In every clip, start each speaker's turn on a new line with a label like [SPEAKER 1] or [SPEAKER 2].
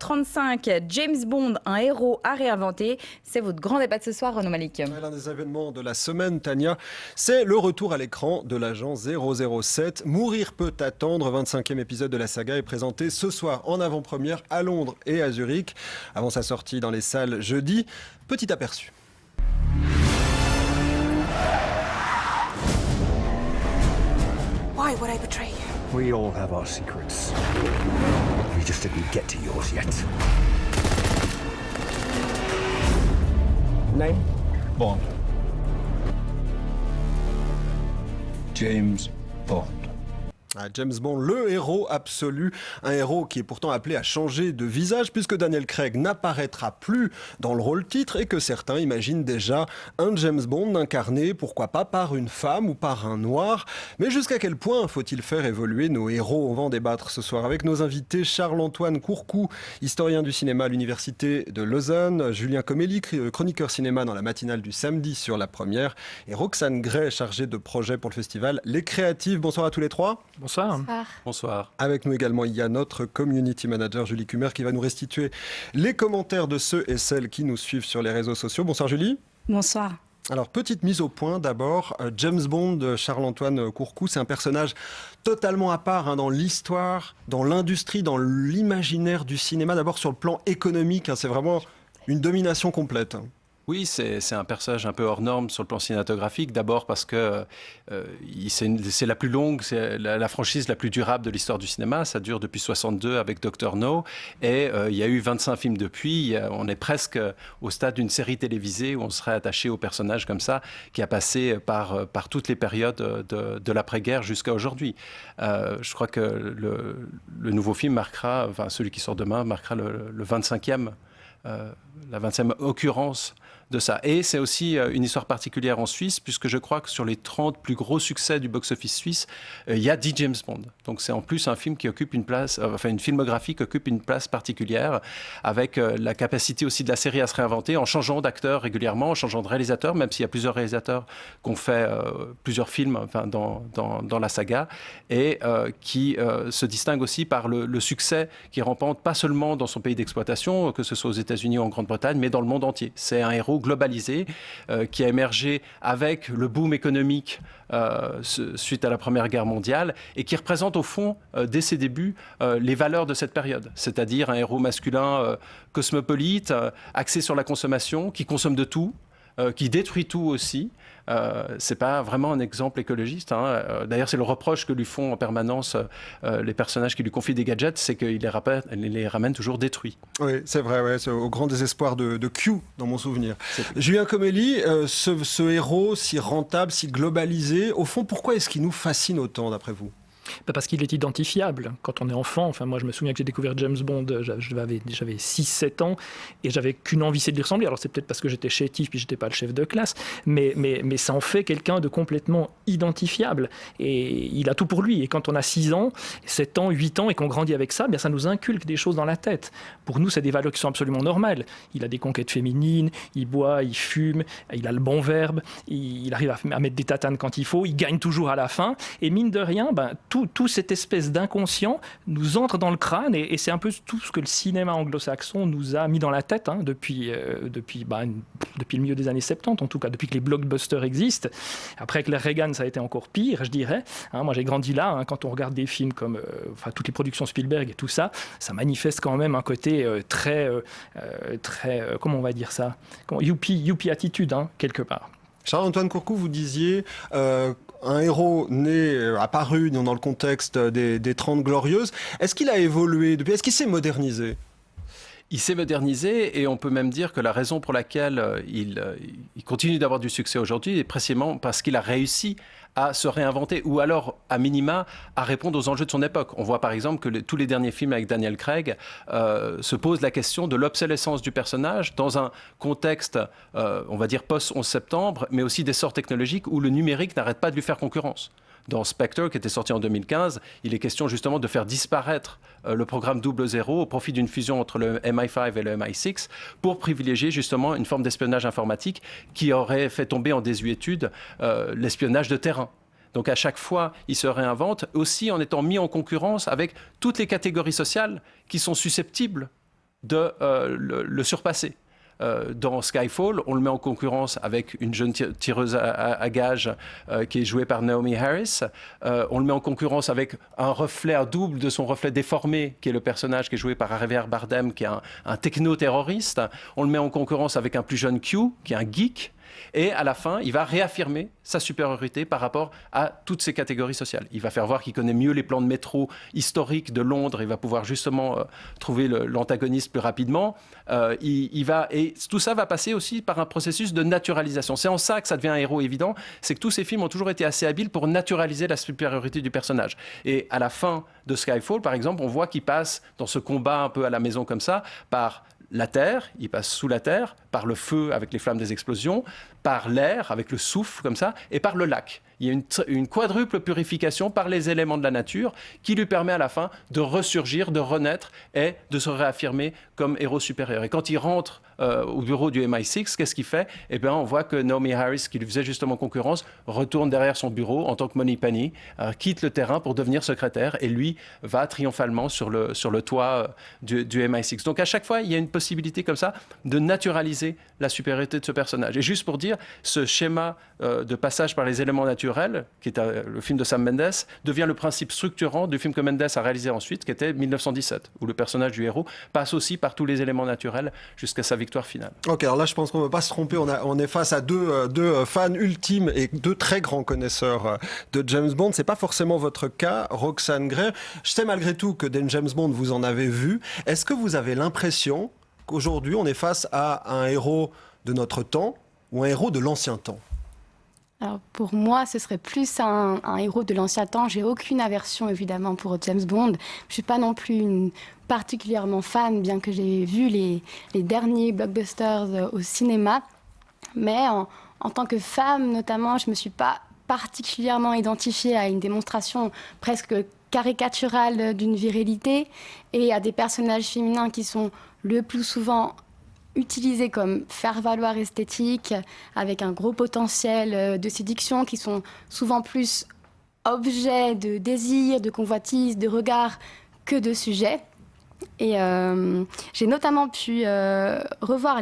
[SPEAKER 1] 20h35, James Bond, un héros à réinventer. C'est votre grand débat de ce soir, Renaud Malik.
[SPEAKER 2] L'un des événements de la semaine, Tania, c'est le retour à l'écran de l'agent 007. Mourir peut attendre, 25e épisode de la saga est présenté ce soir en avant-première à Londres et à Zurich. Avant sa sortie dans les salles jeudi, petit aperçu.
[SPEAKER 3] Why would I betray you?
[SPEAKER 4] We all have our secrets. We just didn't get to yours yet. Name?
[SPEAKER 5] Bond. James Bond.
[SPEAKER 2] James Bond, le héros absolu, un héros qui est pourtant appelé à changer de visage puisque Daniel Craig n'apparaîtra plus dans le rôle titre et que certains imaginent déjà un James Bond incarné, pourquoi pas par une femme ou par un noir. Mais jusqu'à quel point faut-il faire évoluer nos héros? On va en débattre ce soir avec nos invités Charles-Antoine Courcou, historien du cinéma à l'Université de Lausanne, Julien Comelli, chroniqueur cinéma dans la matinale du samedi sur La Première, et Roxane Gray, chargée de projet pour le festival Les Créatifs. Bonsoir à tous les trois.
[SPEAKER 6] Bonsoir.
[SPEAKER 7] Bonsoir.
[SPEAKER 2] Avec nous également, il y a notre community manager Julie Cumer qui va nous restituer les commentaires de ceux et celles qui nous suivent sur les réseaux sociaux. Bonsoir Julie.
[SPEAKER 1] Bonsoir.
[SPEAKER 2] Alors, petite mise au point d'abord. James Bond, Charles-Antoine Courcou, c'est un personnage totalement à part dans l'histoire, dans l'industrie, dans l'imaginaire du cinéma. D'abord sur le plan économique, c'est vraiment une domination complète.
[SPEAKER 7] Oui, c'est un personnage un peu hors norme sur le plan cinématographique. D'abord parce que c'est la plus longue, c'est la franchise la plus durable de l'histoire du cinéma. Ça dure depuis 62 avec Dr. No. Et il y a eu 25 films depuis. On est presque au stade d'une série télévisée où on serait attaché au personnage comme ça, qui a passé par toutes les périodes de l'après-guerre jusqu'à aujourd'hui. Je crois que le nouveau film marquera, enfin celui qui sort demain, marquera le 25e. La 20e occurrence de ça. Et c'est aussi une histoire particulière en Suisse, puisque je crois que sur les 30 plus gros succès du box-office suisse, il y a 10 James Bond. Donc c'est en plus un film qui occupe une place, enfin une filmographie qui occupe une place particulière, avec la capacité aussi de la série à se réinventer, en changeant d'acteur régulièrement, en changeant de réalisateur, même s'il y a plusieurs réalisateurs qui ont fait plusieurs films dans la saga, et qui se distingue aussi par le succès qui remporte pas seulement dans son pays d'exploitation, que ce soit aux États-Unis ou en Grande-Bretagne, mais dans le monde entier. C'est un héros globalisé qui a émergé avec le boom économique suite à la Première Guerre mondiale et qui représente au fond, dès ses débuts, les valeurs de cette période. C'est-à-dire un héros masculin cosmopolite, axé sur la consommation, qui consomme de tout, qui détruit tout aussi. C'est pas vraiment un exemple écologiste. D'ailleurs, c'est le reproche que lui font en permanence les personnages qui lui confient des gadgets, c'est qu'il les ramène toujours détruits.
[SPEAKER 2] Oui, c'est vrai, ouais, c'est au grand désespoir de Q, dans mon souvenir. Julien Comelli, ce héros si rentable, si globalisé, au fond, pourquoi est-ce qu'il nous fascine autant, d'après vous ?
[SPEAKER 6] Parce qu'il est identifiable. Quand on est enfant, enfin moi je me souviens que j'ai découvert James Bond, j'avais 6-7 ans et j'avais qu'une envie, c'est de lui ressembler. Alors c'est peut-être parce que j'étais chétif puis j'étais pas le chef de classe, mais ça en fait quelqu'un de complètement identifiable et il a tout pour lui. Et quand on a 6 ans, 7 ans, 8 ans et qu'on grandit avec ça, bien ça nous inculque des choses dans la tête. Pour nous, c'est des valeurs qui sont absolument normales. Il a des conquêtes féminines, il boit, il fume, il a le bon verbe, il arrive à mettre des tatanes quand il faut, il gagne toujours à la fin et mine de rien, tout cette espèce d'inconscient nous entre dans le crâne et c'est un peu tout ce que le cinéma anglo-saxon nous a mis dans la tête depuis le milieu des années 70, en tout cas, depuis que les blockbusters existent. Après avec les Reagan, ça a été encore pire, je dirais. Moi, j'ai grandi là. Quand on regarde des films comme toutes les productions Spielberg et tout ça, ça manifeste quand même un côté très, comment on va dire ça, youpi attitude, quelque part.
[SPEAKER 2] Charles-Antoine Courcou, vous disiez un héros apparu dans le contexte des 30 Glorieuses. Est-ce qu'il a évolué depuis ? Est-ce qu'il s'est modernisé ?
[SPEAKER 7] Il s'est modernisé et on peut même dire que la raison pour laquelle il continue d'avoir du succès aujourd'hui est précisément parce qu'il a réussi à se réinventer ou alors, à minima, à répondre aux enjeux de son époque. On voit par exemple que tous les derniers films avec Daniel Craig se posent la question de l'obsolescence du personnage dans un contexte, on va dire, post-11 septembre, mais aussi d'essor technologique où le numérique n'arrête pas de lui faire concurrence. Dans Spectre, qui était sorti en 2015, il est question justement de faire disparaître le programme 00 au profit d'une fusion entre le MI5 et le MI6 pour privilégier justement une forme d'espionnage informatique qui aurait fait tomber en désuétude l'espionnage de terrain. Donc à chaque fois, il se réinvente, aussi en étant mis en concurrence avec toutes les catégories sociales qui sont susceptibles de le surpasser. Dans Skyfall, on le met en concurrence avec une jeune tireuse à gages qui est jouée par Naomi Harris. On le met en concurrence avec un double de son reflet déformé, qui est le personnage qui est joué par Javier Bardem, qui est un techno-terroriste. On le met en concurrence avec un plus jeune Q, qui est un geek. Et à la fin, il va réaffirmer sa supériorité par rapport à toutes ces catégories sociales. Il va faire voir qu'il connaît mieux les plans de métro historiques de Londres. Il va pouvoir justement trouver l'antagoniste plus rapidement. Et tout ça va passer aussi par un processus de naturalisation. C'est en ça que ça devient un héros évident. C'est que tous ces films ont toujours été assez habiles pour naturaliser la supériorité du personnage. Et à la fin de Skyfall, par exemple, on voit qu'il passe dans ce combat un peu à la maison comme ça, par la terre, il passe sous la terre, par le feu avec les flammes des explosions, par l'air avec le souffle comme ça, et par le lac. Il y a une quadruple purification par les éléments de la nature qui lui permet à la fin de ressurgir, de renaître et de se réaffirmer comme héros supérieur. Et quand il rentre au bureau du MI6, qu'est-ce qu'il fait ? Eh bien, on voit que Naomi Harris, qui lui faisait justement concurrence, retourne derrière son bureau en tant que Moneypenny, quitte le terrain pour devenir secrétaire et lui va triomphalement sur le toit du MI6. Donc à chaque fois, il y a une possibilité comme ça de naturaliser la supériorité de ce personnage. Et juste pour dire, ce schéma de passage par les éléments naturels, qui est le film de Sam Mendes, devient le principe structurant du film que Mendes a réalisé ensuite, qui était 1917, où le personnage du héros passe aussi par tous les éléments naturels jusqu'à sa victoire finale.
[SPEAKER 2] Ok, alors là, je pense qu'on ne va pas se tromper. On est face à deux fans ultimes et deux très grands connaisseurs de James Bond. C'est pas forcément votre cas, Roxane Gray. Je sais malgré tout que dans James Bond, vous en avez vu. Est-ce que vous avez l'impression qu'aujourd'hui, on est face à un héros de notre temps ou un héros de l'ancien temps ?
[SPEAKER 5] Alors pour moi, ce serait plus un héros de l'ancien temps. J'ai aucune aversion évidemment pour James Bond. Je suis pas non plus particulièrement fan, bien que j'ai vu les derniers blockbusters au cinéma. Mais en tant que femme notamment, je me suis pas particulièrement identifiée à une démonstration presque caricaturale d'une virilité et à des personnages féminins qui sont le plus souvent utilisés comme faire-valoir esthétique, avec un gros potentiel de séduction, qui sont souvent plus objets de désir, de convoitise, de regard que de sujet. Et j'ai notamment pu lire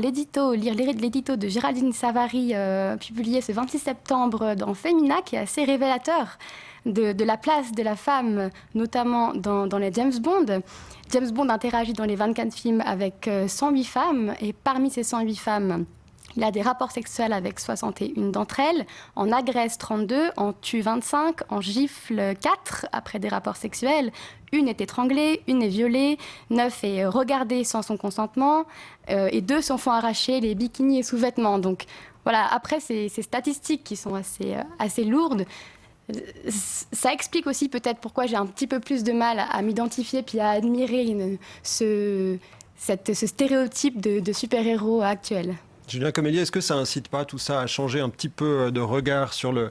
[SPEAKER 5] l'édito de Géraldine Savary, publié ce 26 septembre dans Femina, qui est assez révélateur de la place de la femme, notamment dans les James Bond. James Bond interagit dans les 24 films avec 108 femmes, et parmi ces 108 femmes, il a des rapports sexuels avec 61 d'entre elles, en agresse 32, en tue 25, en gifle 4 après des rapports sexuels, une est étranglée, une est violée, 9 est regardée sans son consentement, et 2 s'en font arracher les bikinis et sous-vêtements. Donc voilà, après ces statistiques qui sont assez lourdes, ça explique aussi peut-être pourquoi j'ai un petit peu plus de mal à m'identifier puis à admirer ce stéréotype de super-héros actuel.
[SPEAKER 2] Julien Comélier, est-ce que ça incite pas tout ça à changer un petit peu de regard sur le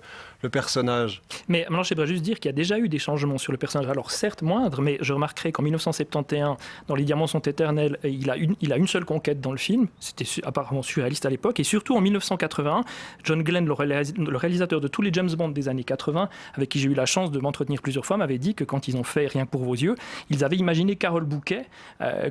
[SPEAKER 2] personnage ?
[SPEAKER 6] Mais maintenant, j'aimerais juste dire qu'il y a déjà eu des changements sur le personnage. Alors certes moindres, mais je remarquerai qu'en 1971, dans Les Diamants sont éternels, il a une seule conquête dans le film. C'était apparemment surréaliste à l'époque. Et surtout en 1981, John Glenn, le réalisateur de tous les James Bond des années 80, avec qui j'ai eu la chance de m'entretenir plusieurs fois, m'avait dit que quand ils ont fait Rien que pour vos yeux, ils avaient imaginé Carole Bouquet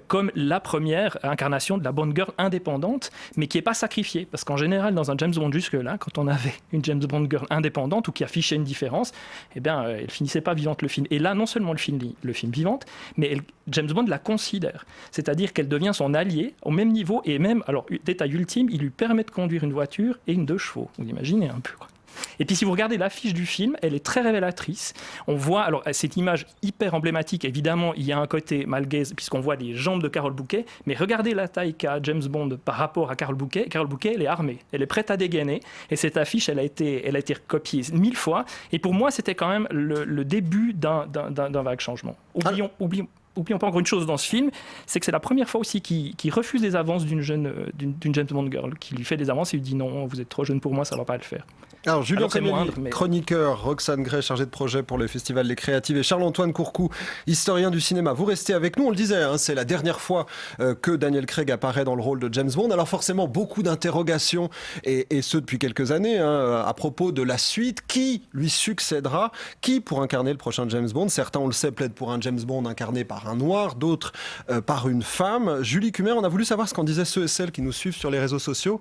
[SPEAKER 6] comme la première incarnation de la Bond girl indépendante, mais qui n'est pas sacrifiée. Parce qu'en général, dans un James Bond jusque-là, quand on avait une James Bond girl indépendante, ou qui affichait une différence, eh bien, elle finissait pas vivante le film. Et là, non seulement le film vivante, mais James Bond la considère. C'est-à-dire qu'elle devient son allié au même niveau, et même, alors, détail ultime, il lui permet de conduire une voiture et une 2 chevaux. Vous imaginez un peu, quoi. Et puis si vous regardez l'affiche du film, elle est très révélatrice. On voit, alors cette image hyper emblématique, évidemment, il y a un côté malgaise puisqu'on voit les jambes de Carole Bouquet, mais regardez la taille qu'a James Bond par rapport à Carole Bouquet. Carole Bouquet, elle est armée, elle est prête à dégainer, et cette affiche, elle a été recopiée 1000 fois. Et pour moi, c'était quand même le début d'un vague changement. Oublions pas encore une chose dans ce film, c'est que c'est la première fois aussi qu'il refuse les avances d'une James Bond girl, qui lui fait des avances et lui dit non, vous êtes trop jeune pour moi, ça ne va pas le faire.
[SPEAKER 2] Alors Julien Comélier, chroniqueur, Roxane Gray, chargé de projet pour le Festival Les Créatives, et Charles-Antoine Courcou, historien du cinéma. Vous restez avec nous, on le disait, c'est la dernière fois que Daniel Craig apparaît dans le rôle de James Bond. Alors forcément, beaucoup d'interrogations, et ce depuis quelques années, à propos de la suite. Qui lui succédera ? Qui pour incarner le prochain James Bond ? Certains, on le sait, plaident pour un James Bond incarné par par un noir, d'autres par une femme. Julie Cumer, on a voulu savoir ce qu'en disaient ceux et celles qui nous suivent sur les réseaux sociaux.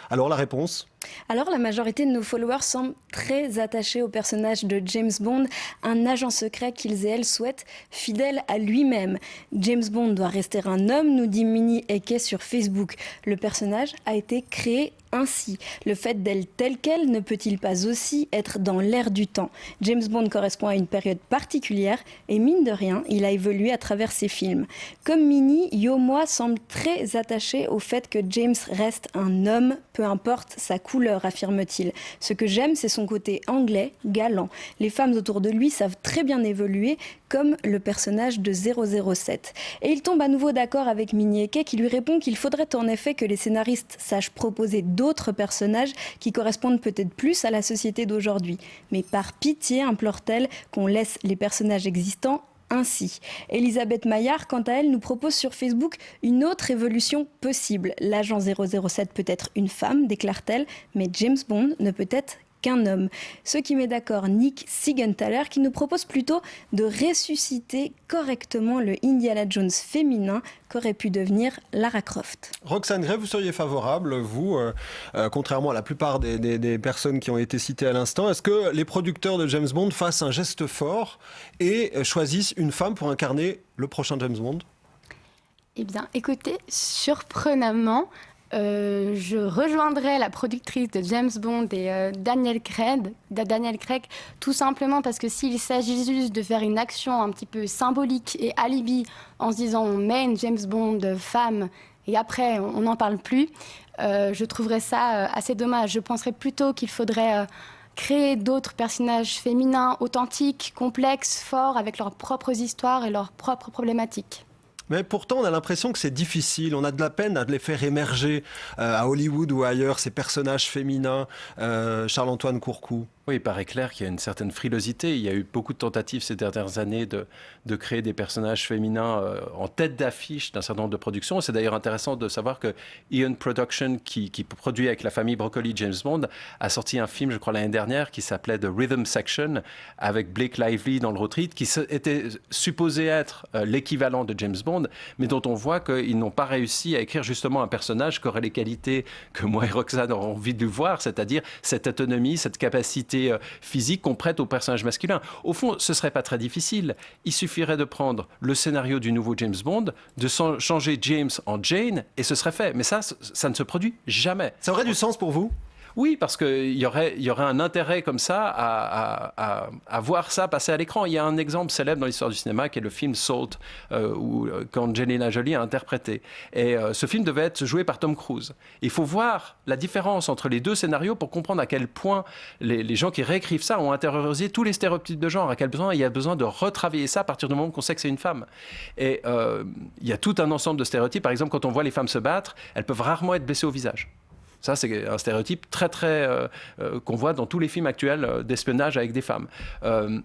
[SPEAKER 2] Alors la réponse ?
[SPEAKER 1] Alors, la majorité de nos followers semblent très attachés au personnage de James Bond, un agent secret qu'ils et elles souhaitent fidèle à lui-même. James Bond doit rester un homme, nous dit Minnie Eke sur Facebook. Le personnage a été créé ainsi. Le fait d'être tel quel ne peut-il pas aussi être dans l'air du temps ? James Bond correspond à une période particulière et mine de rien, il a évolué à travers ses films. Comme Minnie, Yo-Moi semble très attaché au fait que James reste un homme, peu importe sa couleur, affirme-t-il. Ce que j'aime, c'est son côté anglais, galant. Les femmes autour de lui savent très bien évoluer, comme le personnage de 007. Et il tombe à nouveau d'accord avec Minnie Eke qui lui répond qu'il faudrait en effet que les scénaristes sachent proposer d'autres personnages qui correspondent peut-être plus à la société d'aujourd'hui. Mais par pitié, implore-t-elle, qu'on laisse les personnages existants ainsi. Elisabeth Maillard, quant à elle, nous propose sur Facebook une autre évolution possible. L'agent 007 peut être une femme, déclare-t-elle, mais James Bond ne peut être qu'un homme. Ce qui met d'accord Nick Siegenthaler qui nous propose plutôt de ressusciter correctement le Indiana Jones féminin qu'aurait pu devenir Lara Croft.
[SPEAKER 2] Roxane Gray, vous seriez favorable, vous, contrairement à la plupart des personnes qui ont été citées à l'instant, est-ce que les producteurs de James Bond fassent un geste fort et choisissent une femme pour incarner le prochain James Bond ?
[SPEAKER 5] Eh bien, écoutez, surprenamment, je rejoindrai la productrice de James Bond et Daniel Craig, tout simplement parce que s'il s'agit juste de faire une action un petit peu symbolique et alibi en se disant on met une James Bond femme et après on n'en parle plus, je trouverais ça assez dommage. Je penserais plutôt qu'il faudrait créer d'autres personnages féminins authentiques, complexes, forts, avec leurs propres histoires et leurs propres problématiques.
[SPEAKER 2] Mais pourtant, on a l'impression que c'est difficile. On a de la peine à les faire émerger à Hollywood ou ailleurs, ces personnages féminins. Charles-Antoine Courcou.
[SPEAKER 7] Oui, il paraît clair qu'il y a une certaine frilosité. Il y a eu beaucoup de tentatives ces dernières années de créer des personnages féminins en tête d'affiche d'un certain nombre de productions. C'est d'ailleurs intéressant de savoir que Eon Production, qui produit avec la famille Broccoli James Bond, a sorti un film, je crois, l'année dernière, qui s'appelait The Rhythm Section, avec Blake Lively dans le rôle titre, qui était supposé être l'équivalent de James Bond, mais dont on voit qu'ils n'ont pas réussi à écrire justement un personnage qui aurait les qualités que moi et Roxane auront envie de lui voir, c'est-à-dire cette autonomie, cette capacité physique qu'on prête au personnage masculin. Au fond, ce ne serait pas très difficile. Il suffirait de prendre le scénario du nouveau James Bond, de changer James en Jane, et ce serait fait. Mais ça ne se produit jamais.
[SPEAKER 2] Ça aurait du sens pour vous ?
[SPEAKER 7] Oui, parce qu'il y aurait un intérêt comme ça à voir ça passer à l'écran. Il y a un exemple célèbre dans l'histoire du cinéma qui est le film Salt, qu'Angelina Jolie a interprété. Et ce film devait être joué par Tom Cruise. Il faut voir la différence entre les deux scénarios pour comprendre à quel point les gens qui réécrivent ça ont intériorisé tous les stéréotypes de genre, à quel point il y a besoin de retravailler ça à partir du moment qu'on sait que c'est une femme. Et il y a tout un ensemble de stéréotypes. Par exemple, quand on voit les femmes se battre, elles peuvent rarement être blessées au visage. Ça, c'est un stéréotype très qu'on voit dans tous les films actuels d'espionnage avec des femmes.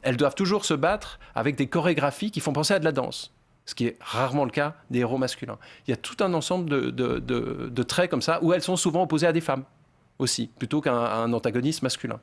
[SPEAKER 7] Elles doivent toujours se battre avec des chorégraphies qui font penser à de la danse, ce qui est rarement le cas des héros masculins. Il y a tout un ensemble de traits comme ça, où elles sont souvent opposées à des femmes aussi, plutôt qu'à un antagoniste masculin.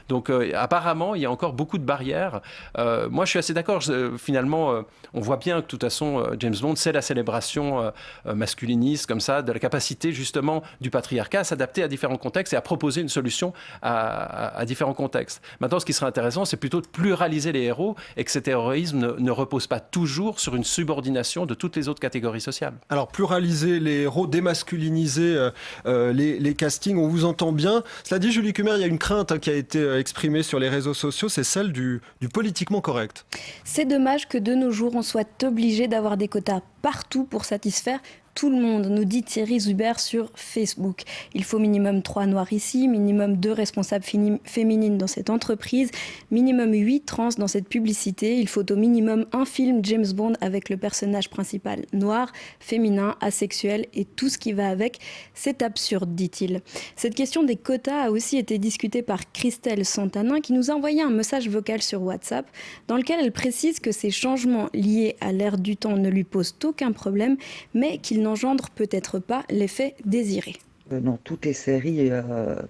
[SPEAKER 7] Donc apparemment, il y a encore beaucoup de barrières. Moi, je suis assez d'accord. Finalement, on voit bien que de toute façon, James Bond, c'est la célébration masculiniste, comme ça, de la capacité justement du patriarcat à s'adapter à différents contextes et à proposer une solution à différents contextes. Maintenant, ce qui serait intéressant, c'est plutôt de pluraliser les héros et que cet héroïsme ne repose pas toujours sur une subordination de toutes les autres catégories sociales.
[SPEAKER 2] Alors, pluraliser les héros, démasculiniser les castings, on vous entend bien. Cela dit, Julie Cumer, il y a une crainte qui a été exprimée sur les réseaux sociaux, c'est celle du politiquement correct.
[SPEAKER 1] C'est dommage que de nos jours, on soit obligé d'avoir des quotas partout pour satisfaire tout le monde, nous dit Thierry Zuber sur Facebook. Il faut minimum 3 noirs ici, minimum 2 responsables féminines dans cette entreprise, minimum 8 trans dans cette publicité. Il faut au minimum un film James Bond avec le personnage principal noir, féminin, asexuel et tout ce qui va avec. C'est absurde, dit-il. Cette question des quotas a aussi été discutée par Christelle Santanin qui nous a envoyé un message vocal sur WhatsApp dans lequel elle précise que ces changements liés à l'ère du temps ne lui posent aucun problème, mais qu'ils n'engendre peut-être pas l'effet désiré.
[SPEAKER 8] Dans toutes les séries,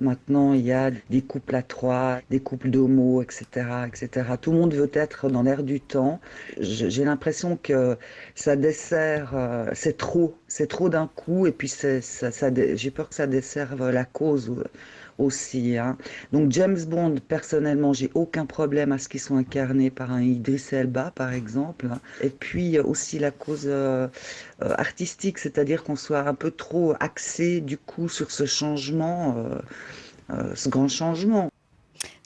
[SPEAKER 8] maintenant, il y a des couples à trois, des couples d'homos, etc., etc. Tout le monde veut être dans l'air du temps. J'ai l'impression que ça dessert, c'est trop d'un coup, et puis j'ai peur que ça desserve la cause aussi. Hein. Donc James Bond, personnellement, j'ai aucun problème à ce qu'ils soient incarnés par un Idris Elba, par exemple. Et puis aussi la cause artistique, c'est-à-dire qu'on soit un peu trop axé du coup sur ce changement, ce grand changement.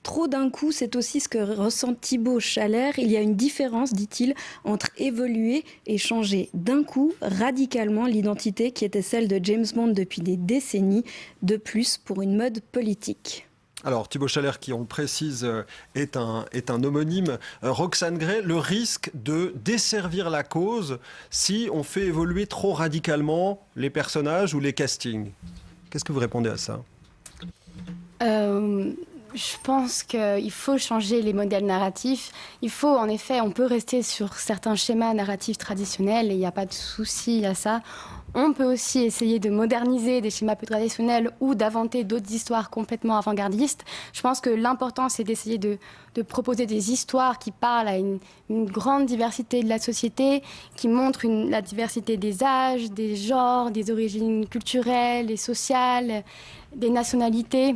[SPEAKER 1] Trop d'un coup, c'est aussi ce que ressent Thibaut Chalère. Il y a une différence, dit-il, entre évoluer et changer d'un coup radicalement l'identité qui était celle de James Bond depuis des décennies, de plus pour une mode politique.
[SPEAKER 2] Alors Thibaut Chalère, qui on le précise, est un homonyme. Roxane Gray, le risque de desservir la cause si on fait évoluer trop radicalement les personnages ou les castings. Qu'est-ce que vous répondez à ça ?
[SPEAKER 5] Je pense qu'il faut changer les modèles narratifs. Il faut, en effet, on peut rester sur certains schémas narratifs traditionnels et il n'y a pas de souci à ça. On peut aussi essayer de moderniser des schémas plus traditionnels ou d'inventer d'autres histoires complètement avant-gardistes. Je pense que l'important, c'est d'essayer de proposer des histoires qui parlent à une grande diversité de la société, qui montrent la diversité des âges, des genres, des origines culturelles et sociales, des nationalités.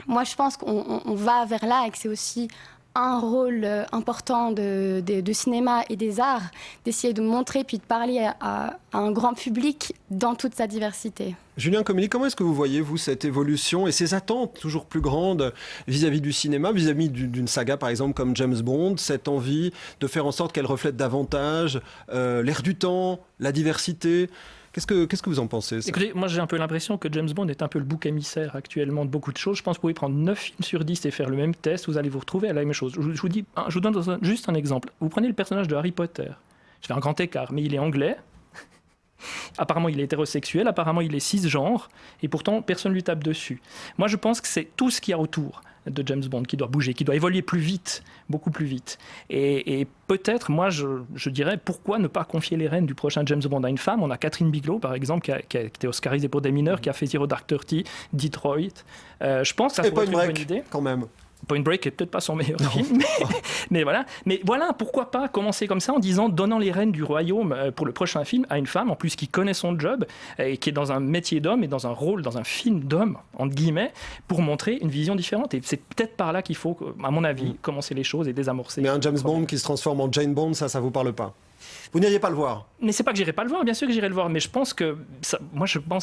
[SPEAKER 5] Moi, je pense qu'on va vers là et que c'est aussi un rôle important de cinéma et des arts, d'essayer de montrer puis de parler à un grand public dans toute sa diversité.
[SPEAKER 2] Julien Comely, comment est-ce que vous voyez, vous, cette évolution et ces attentes toujours plus grandes vis-à-vis du cinéma, vis-à-vis d'une saga, par exemple, comme James Bond, cette envie de faire en sorte qu'elle reflète davantage l'air du temps, la diversité ? Qu'est-ce que vous en pensez, ça ?
[SPEAKER 6] Écoutez, moi j'ai un peu l'impression que James Bond est un peu le bouc émissaire actuellement de beaucoup de choses. Je pense que vous pouvez prendre 9 films sur 10 et faire le même test, vous allez vous retrouver à la même chose. Je vous donne juste un exemple. Vous prenez le personnage de Harry Potter. Je fais un grand écart, mais il est anglais. Apparemment, il est hétérosexuel, apparemment, il est cisgenre, et pourtant, personne ne lui tape dessus. Moi, je pense que c'est tout ce qu'il y a autour de James Bond qui doit bouger, qui doit évoluer plus vite, beaucoup plus vite. Et peut-être, moi, je dirais, pourquoi ne pas confier les rênes du prochain James Bond à une femme ? On a Catherine Bigelow, par exemple, qui a été oscarisée pour Des mineurs, qui a fait Zero Dark Thirty, Detroit. Je pense que ça pourrait être une bonne idée.
[SPEAKER 2] Quand même.
[SPEAKER 6] Point Break est peut-être pas son meilleur film, mais voilà, pourquoi pas commencer comme ça en disant, donnant les rênes du royaume pour le prochain film à une femme, en plus qui connaît son job, et qui est dans un métier d'homme et dans un rôle, dans un film d'homme, entre guillemets, pour montrer une vision différente. Et c'est peut-être par là qu'il faut, à mon avis, commencer les choses et désamorcer.
[SPEAKER 2] Mais un James Bond qui se transforme en Jane Bond, ça vous parle pas ? Vous n'iriez pas le voir ?
[SPEAKER 6] Mais c'est pas que j'irai pas le voir, bien sûr que j'irai le voir, mais je pense qu'il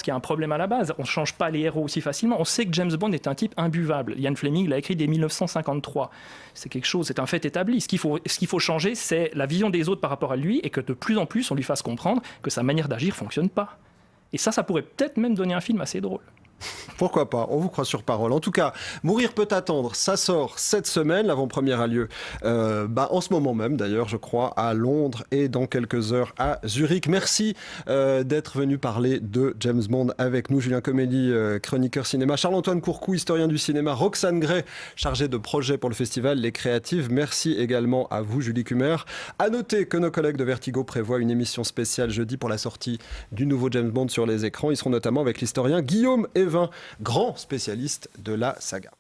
[SPEAKER 6] y a un problème à la base. On change pas les héros aussi facilement. On sait que James Bond est un type imbuvable. Ian Fleming l'a écrit dès 1953. C'est quelque chose, c'est un fait établi. Ce qu'il faut changer, c'est la vision des autres par rapport à lui et que de plus en plus on lui fasse comprendre que sa manière d'agir fonctionne pas. Et ça pourrait peut-être même donner un film assez drôle.
[SPEAKER 2] Pourquoi pas, on vous croit sur parole. En tout cas, Mourir peut attendre, ça sort cette semaine. L'avant-première a lieu en ce moment même, d'ailleurs, je crois, à Londres et dans quelques heures à Zurich. Merci d'être venu parler de James Bond avec nous. Julien Comely, chroniqueur cinéma. Charles-Antoine Courcou, historien du cinéma. Roxane Gray, chargée de projet pour le festival Les Créatives. Merci également à vous, Julie Cumer. À noter que nos collègues de Vertigo prévoient une émission spéciale jeudi pour la sortie du nouveau James Bond sur les écrans. Ils seront notamment avec l'historien Guillaume Evin, grand spécialiste de la saga.